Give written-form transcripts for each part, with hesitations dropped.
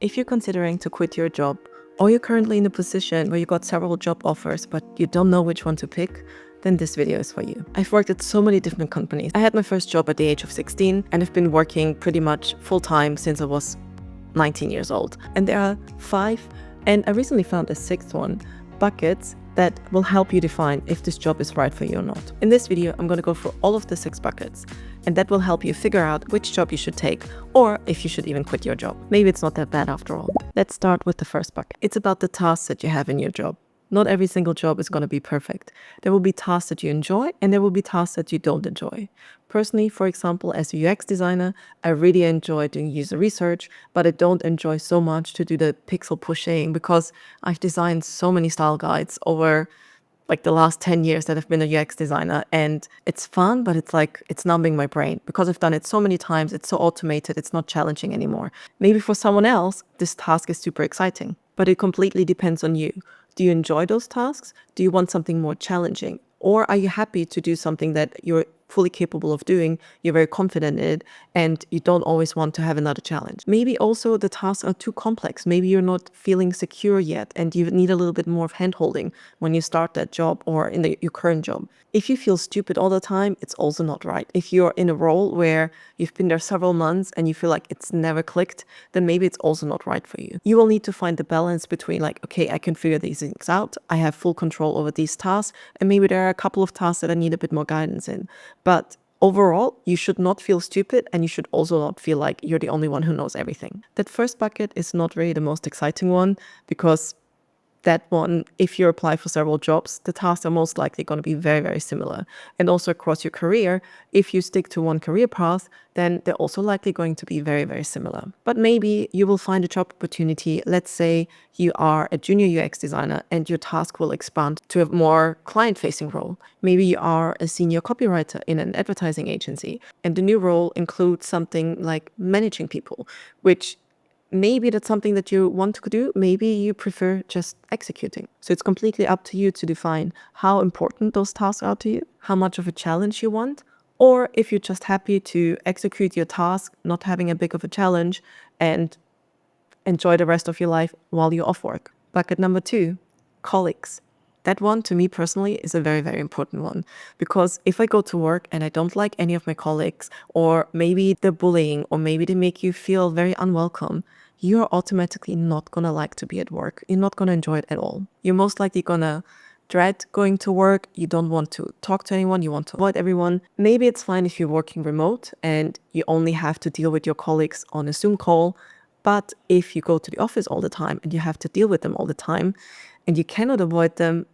If you're considering to quit your job, or you're currently in a position where you got several job offers but you don't know which one to pick, then this video is for you. I've worked at so many different companies. I had my first job at the age of 16 and I've been working pretty much full-time since I was 19 years old. And there are 5, and I recently found a 6th one, buckets that will help you define if this job is right for you or not. In this video, I'm going to go through all of the 6 buckets, and that will help you figure out which job you should take, or if you should even quit your job. Maybe it's not that bad after all. Let's start with the first bucket. It's about the tasks that you have in your job. Not every single job is going to be perfect. There will be tasks that you enjoy and there will be tasks that you don't enjoy. Personally, for example, as a UX designer, I really enjoy doing user research, but I don't enjoy so much to do the pixel pushing because I've designed so many style guides over like the last 10 years that I've been a UX designer, and it's fun, but it's like, it's numbing my brain because I've done it so many times. It's so automated. It's not challenging anymore. Maybe for someone else, this task is super exciting, but it completely depends on you. Do you enjoy those tasks? Do you want something more challenging? Or are you happy to do something that you're fully capable of doing, you're very confident in it, and you don't always want to have another challenge? Maybe also the tasks are too complex. Maybe you're not feeling secure yet and you need a little bit more of hand-holding when you start that job or in your current job. If you feel stupid all the time, it's also not right. If you're in a role where you've been there several months and you feel like it's never clicked, then maybe it's also not right for you. You will need to find the balance between like, okay, I can figure these things out. I have full control over these tasks. And maybe there are a couple of tasks that I need a bit more guidance in. But overall, you should not feel stupid and you should also not feel like you're the only one who knows everything. That first bucket is not really the most exciting one because that one, if you apply for several jobs, the tasks are most likely going to be very, very similar. And also across your career, if you stick to one career path, then they're also likely going to be very, very similar. But maybe you will find a job opportunity. Let's say you are a junior UX designer and your task will expand to a more client-facing role. Maybe you are a senior copywriter in an advertising agency, and the new role includes something like managing people, which maybe that's something that you want to do. Maybe you prefer just executing. So it's completely up to you to define how important those tasks are to you, how much of a challenge you want, or if you're just happy to execute your task, not having a big of a challenge, and enjoy the rest of your life while you're off work. Bucket number 2, colleagues. That one, to me personally, is a very, very important one. Because if I go to work and I don't like any of my colleagues, or maybe they're bullying, or maybe they make you feel very unwelcome, you're automatically not going to like to be at work. You're not going to enjoy it at all. You're most likely going to dread going to work. You don't want to talk to anyone. You want to avoid everyone. Maybe it's fine if you're working remote and you only have to deal with your colleagues on a Zoom call. But if you go to the office all the time and you have to deal with them all the time and you cannot avoid them,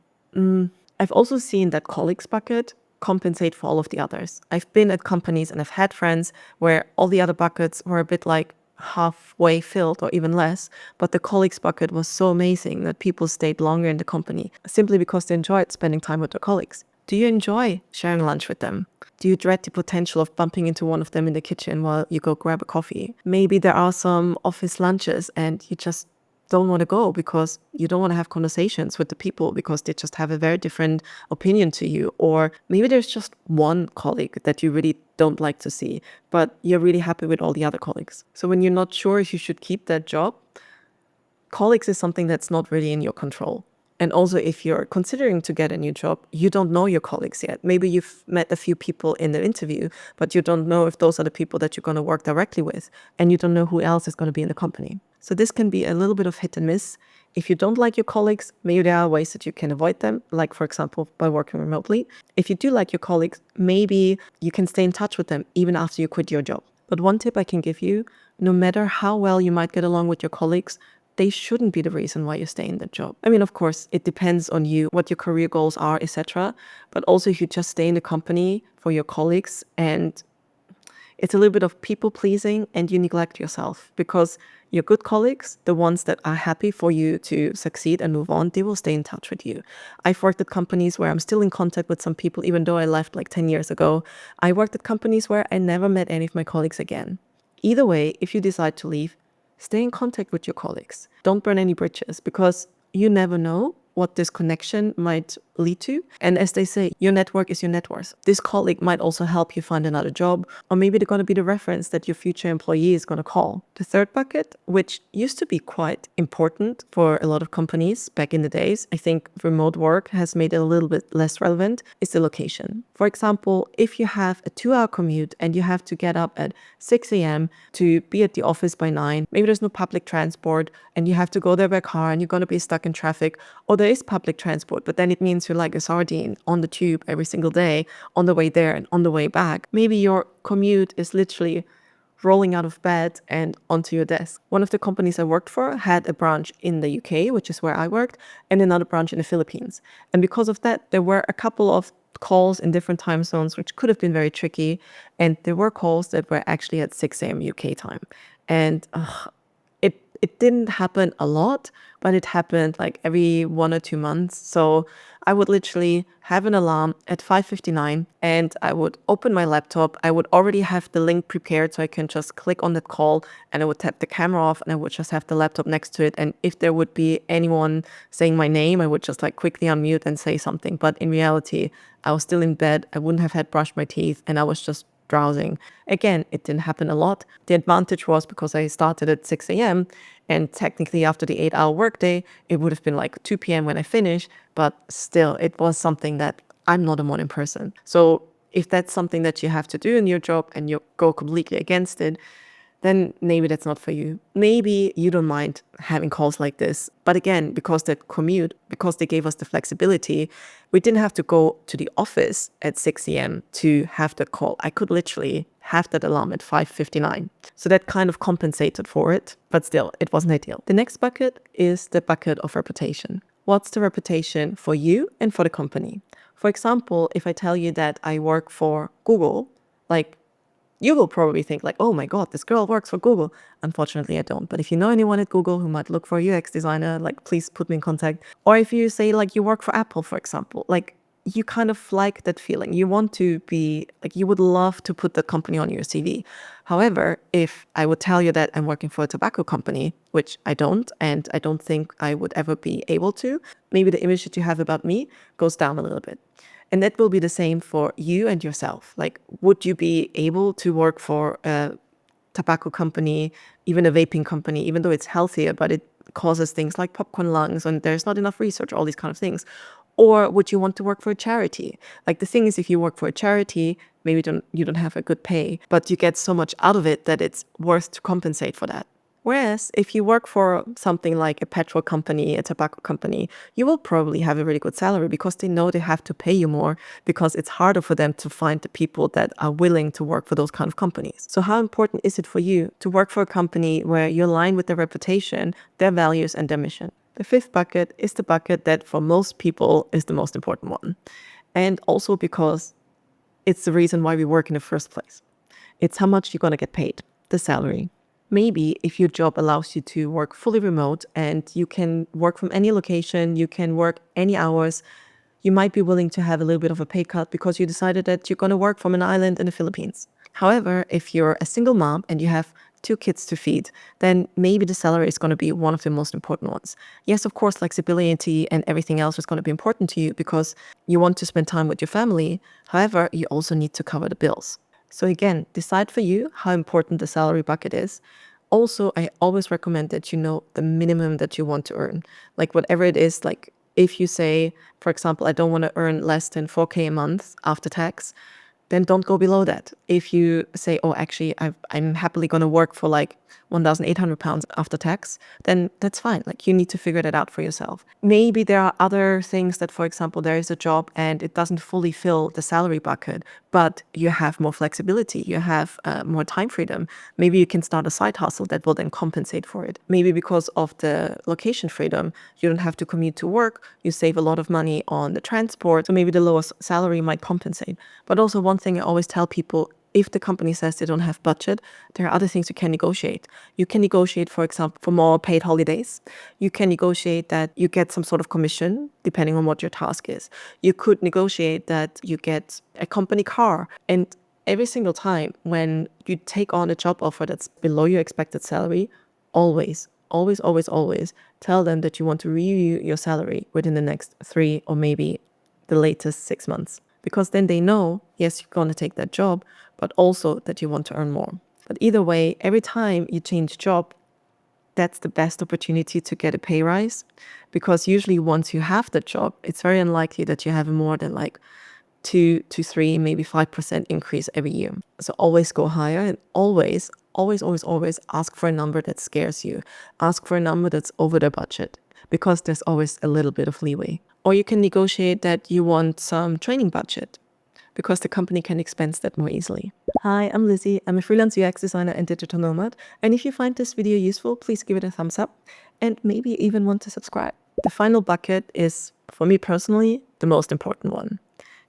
I've also seen that colleagues bucket compensate for all of the others. I've been at companies and I've had friends where all the other buckets were a bit like halfway filled or even less, but the colleagues bucket was so amazing that people stayed longer in the company simply because they enjoyed spending time with their colleagues. Do you enjoy sharing lunch with them? Do you dread the potential of bumping into one of them in the kitchen while you go grab a coffee? Maybe there are some office lunches and you just don't want to go because you don't want to have conversations with the people because they just have a very different opinion to you. Or maybe there's just one colleague that you really don't like to see, but you're really happy with all the other colleagues. So when you're not sure if you should keep that job, colleagues is something that's not really in your control. And also, if you're considering to get a new job, you don't know your colleagues yet. Maybe you've met a few people in the interview, but you don't know if those are the people that you're going to work directly with, and you don't know who else is going to be in the company. So this can be a little bit of hit and miss. If you don't like your colleagues, maybe there are ways that you can avoid them, like, for example, by working remotely. If you do like your colleagues, maybe you can stay in touch with them even after you quit your job. But one tip I can give you, no matter how well you might get along with your colleagues, they shouldn't be the reason why you stay in that job. I mean, of course, it depends on you, what your career goals are, etc. But also if you just stay in the company for your colleagues and it's a little bit of people pleasing and you neglect yourself, because your good colleagues, the ones that are happy for you to succeed and move on, they will stay in touch with you. I've worked at companies where I'm still in contact with some people, even though I left like 10 years ago. I worked at companies where I never met any of my colleagues again. Either way, if you decide to leave, stay in contact with your colleagues. Don't burn any bridges because you never know what this connection might lead to. And as they say, your network is your net worth. This colleague might also help you find another job, or maybe they're going to be the reference that your future employee is going to call. The third bucket, which used to be quite important for a lot of companies back in the days, I think remote work has made it a little bit less relevant, is the location. For example, if you have a 2-hour commute and you have to get up at 6 a.m. to be at the office by 9, maybe there's no public transport and you have to go there by car and you're going to be stuck in traffic, or there is public transport, but then it means you're like a sardine on the tube every single day on the way there and on the way back. Maybe your commute is literally rolling out of bed and onto your desk. One of the companies I worked for had a branch in the UK, which is where I worked, and another branch in the Philippines. And because of that, there were a couple of calls in different time zones, which could have been very tricky. And there were calls that were actually at 6 a.m. UK time. And it didn't happen a lot, but it happened like every 1 or 2 months. So I would literally have an alarm at 5:59 and I would open my laptop. I would already have the link prepared so I can just click on that call and I would tap the camera off and I would just have the laptop next to it. And if there would be anyone saying my name, I would just like quickly unmute and say something. But in reality, I was still in bed. I wouldn't have had brushed my teeth and I was just drowsing. Again, it didn't happen a lot. The advantage was because I started at 6 a.m. and technically after the 8-hour workday, it would have been like 2 p.m. when I finished, but still it was something that I'm not a morning person. So if that's something that you have to do in your job and you go completely against it, then maybe that's not for you. Maybe you don't mind having calls like this. But again, because that commute, because they gave us the flexibility, we didn't have to go to the office at 6 a.m. to have that call. I could literally have that alarm at 5:59. So that kind of compensated for it, but still, it wasn't ideal. The next bucket is the bucket of reputation. What's the reputation for you and for the company? For example, if I tell you that I work for Google, like you will probably think like, oh my God, this girl works for Google. Unfortunately, I don't. But if you know anyone at Google who might look for a UX designer, like please put me in contact. Or if you say like you work for Apple, for example, like you kind of like that feeling. You want to be like, you would love to put that company on your CV. However, if I would tell you that I'm working for a tobacco company, which I don't, and I don't think I would ever be able to, maybe the image that you have about me goes down a little bit. And that will be the same for you and yourself. Like, would you be able to work for a tobacco company, even a vaping company, even though it's healthier, but it causes things like popcorn lungs and there's not enough research, all these kind of things? Or would you want to work for a charity? Like the thing is, if you work for a charity, maybe you don't have a good pay, but you get so much out of it that it's worth to compensate for that. Whereas if you work for something like a petrol company, a tobacco company, you will probably have a really good salary because they know they have to pay you more because it's harder for them to find the people that are willing to work for those kind of companies. So how important is it for you to work for a company where you align with their reputation, their values, and their mission? The fifth bucket is the bucket that for most people is the most important one. And also because it's the reason why we work in the first place. It's how much you're going to get paid, the salary. Maybe if your job allows you to work fully remote and you can work from any location, you can work any hours, you might be willing to have a little bit of a pay cut because you decided that you're going to work from an island in the Philippines. However, if you're a single mom and you have 2 kids to feed, then maybe the salary is going to be one of the most important ones. Yes, of course, flexibility and everything else is going to be important to you because you want to spend time with your family. However, you also need to cover the bills. So again, decide for you how important the salary bucket is. Also, I always recommend that you know the minimum that you want to earn. Like whatever it is, like if you say, for example, I don't want to earn less than 4K a month after tax, then don't go below that. If you say, oh, actually, I'm happily going to work for like 1,800 pounds after tax, then that's fine. Like you need to figure that out for yourself. Maybe there are other things that, for example, there is a job and it doesn't fully fill the salary bucket, but you have more flexibility. You have more time freedom. Maybe you can start a side hustle that will then compensate for it. Maybe because of the location freedom, you don't have to commute to work. You save a lot of money on the transport. So maybe the lowest salary might compensate. But also one thing I always tell people, if the company says they don't have budget, there are other things you can negotiate. You can negotiate, for example, for more paid holidays. You can negotiate that you get some sort of commission, depending on what your task is. You could negotiate that you get a company car. And every single time when you take on a job offer that's below your expected salary, always, always, always, always tell them that you want to review your salary within the next 3 or maybe the latest 6 months. Because then they know, yes, you're going to take that job, but also that you want to earn more. But either way, every time you change job, that's the best opportunity to get a pay rise. Because usually once you have the job, it's very unlikely that you have more than like 2 to 3, maybe 5% increase every year. So always go higher, and always, always, always, always ask for a number that scares you. Ask for a number that's over the budget, because there's always a little bit of leeway. Or you can negotiate that you want some training budget, because the company can expense that more easily. Hi, I'm Lizzie. I'm a freelance UX designer and digital nomad. And if you find this video useful, please give it a thumbs up and maybe even want to subscribe. The final bucket is, for me personally, the most important one.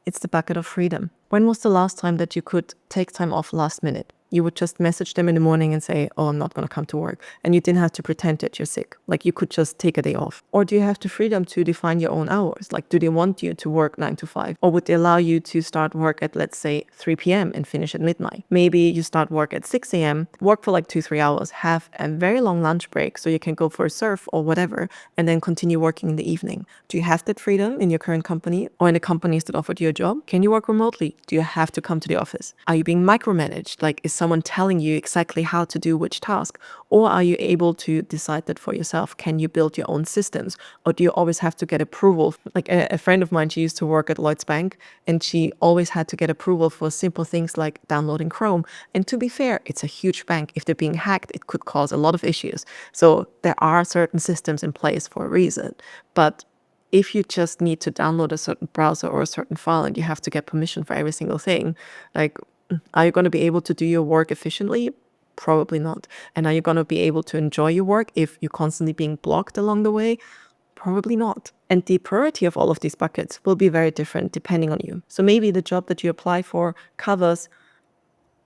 It's the bucket of freedom. When was the last time that you could take time off last minute? You would just message them in the morning and say, oh, I'm not going to come to work. And you didn't have to pretend that you're sick. Like, you could just take a day off. Or do you have the freedom to define your own hours? Like, do they want you to work 9 to 5? Or would they allow you to start work at, let's say, 3 p.m. and finish at midnight? Maybe you start work at 6 a.m., work for like 2-3 hours, have a very long lunch break so you can go for a surf or whatever, and then continue working in the evening. Do you have that freedom in your current company or in the companies that offered you a job? Can you work remotely? Do you have to come to the office? Are you being micromanaged? Like, is someone telling you exactly how to do which task? Or are you able to decide that for yourself? Can you build your own systems? Or do you always have to get approval? Like a friend of mine, she used to work at Lloyd's Bank, and she always had to get approval for simple things like downloading Chrome. And to be fair, it's a huge bank. If they're being hacked, it could cause a lot of issues. So there are certain systems in place for a reason. But if you just need to download a certain browser or a certain file and you have to get permission for every single thing, like, are you going to be able to do your work efficiently? Probably not. And are you going to be able to enjoy your work if you're constantly being blocked along the way? Probably not. And the priority of all of these buckets will be very different depending on you. So maybe the job that you apply for covers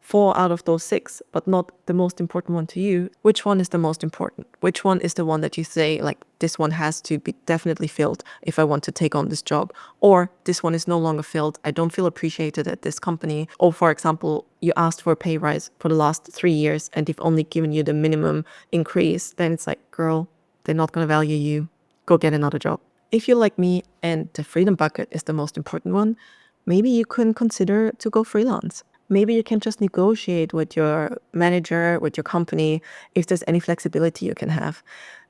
4 out of those 6, but not the most important one to you. Which one is the most important? Which one is the one that you say, like, this one has to be definitely filled if I want to take on this job? Or this one is no longer filled. I don't feel appreciated at this company. Or for example, you asked for a pay rise for the last 3 years and they've only given you the minimum increase. Then it's like, girl, they're not going to value you. Go get another job. If you're like me and the freedom bucket is the most important one, maybe you can consider to go freelance. Maybe you can just negotiate with your manager, with your company, if there's any flexibility you can have.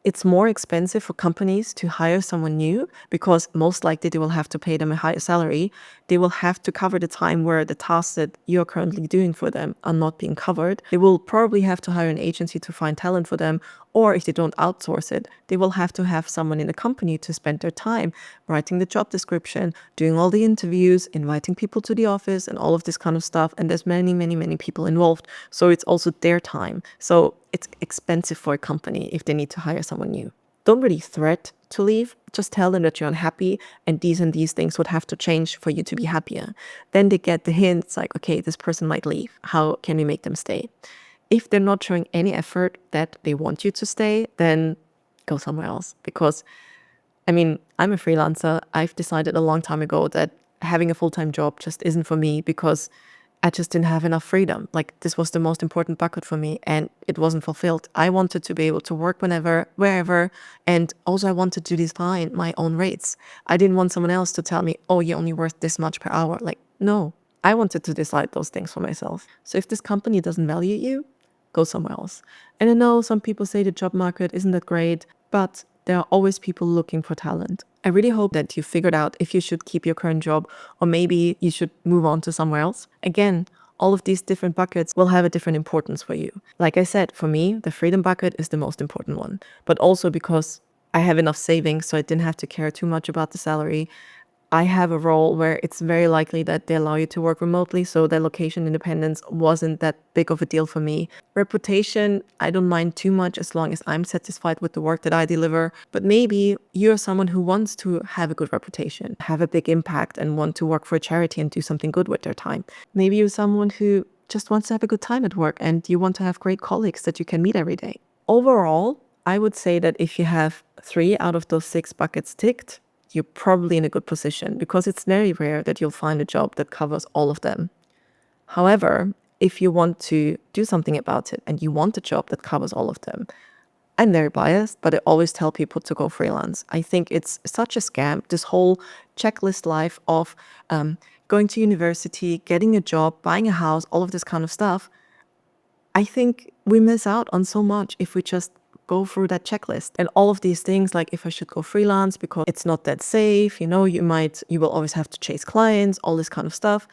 It's more expensive for companies to hire someone new because most likely they will have to pay them a higher salary. They will have to cover the time where the tasks that you're currently doing for them are not being covered. They will probably have to hire an agency to find talent for them. Or if they don't outsource it, they will have to have someone in the company to spend their time writing the job description, doing all the interviews, inviting people to the office and all of this kind of stuff. And there's many, many, many people involved. So it's also their time. So it's expensive for a company if they need to hire someone new. Don't really threat to leave. Just tell them that you're unhappy and these things would have to change for you to be happier. Then they get the hints like, okay, this person might leave. How can we make them stay? If they're not showing any effort that they want you to stay, then go somewhere else. Because, I mean, I'm a freelancer. I've decided a long time ago that having a full-time job just isn't for me because I just didn't have enough freedom. Like, this was the most important bucket for me and it wasn't fulfilled. I wanted to be able to work whenever, wherever, and also I wanted to design my own rates. I didn't want someone else to tell me, oh, you're only worth this much per hour. Like, no, I wanted to decide those things for myself. So if this company doesn't value you, go somewhere else. And I know some people say the job market isn't that great, but there are always people looking for talent. I really hope that you figured out if you should keep your current job or maybe you should move on to somewhere else. Again, all of these different buckets will have a different importance for you. Like I said, for me, the freedom bucket is the most important one, but also because I have enough savings, so I didn't have to care too much about the salary. I have a role where it's very likely that they allow you to work remotely, so the location independence wasn't that big of a deal for me. Reputation, I don't mind too much as long as I'm satisfied with the work that I deliver. But maybe you're someone who wants to have a good reputation, have a big impact, and want to work for a charity and do something good with their time. Maybe you're someone who just wants to have a good time at work and you want to have great colleagues that you can meet every day. Overall, I would say that if you have 3 out of those 6 buckets ticked, you're probably in a good position because it's very rare that you'll find a job that covers all of them. However, if you want to do something about it and you want a job that covers all of them, I'm very biased, but I always tell people to go freelance. I think it's such a scam, this whole checklist life of going to university, getting a job, buying a house, all of this kind of stuff. I think we miss out on so much if we just go through that checklist. And all of these things, like if I should go freelance because it's not that safe, you know, you will always have to chase clients, all this kind of stuff.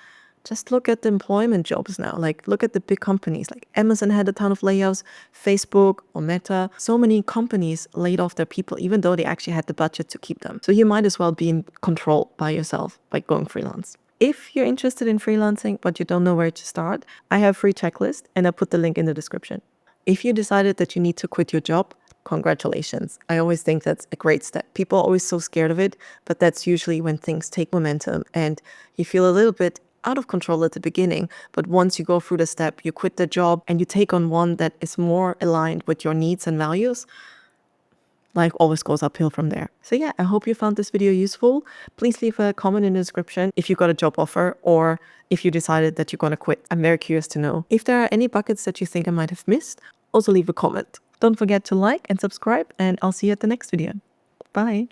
Just look at the employment jobs now. Like, look at the big companies. Like Amazon had a ton of layoffs, Facebook or Meta. So many companies laid off their people, even though they actually had the budget to keep them. So you might as well be in control by yourself by going freelance. If you're interested in freelancing, but you don't know where to start, I have a free checklist and I'll put the link in the description. If you decided that you need to quit your job, congratulations. I always think that's a great step. People are always so scared of it, but that's usually when things take momentum and you feel a little bit out of control at the beginning. But once you go through the step, you quit the job and you take on one that is more aligned with your needs and values, life always goes uphill from there. So yeah, I hope you found this video useful. Please leave a comment in the description if you got a job offer or if you decided that you're gonna quit. I'm very curious to know. If there are any buckets that you think I might have missed, also leave a comment. Don't forget to like and subscribe, and I'll see you at the next video. Bye.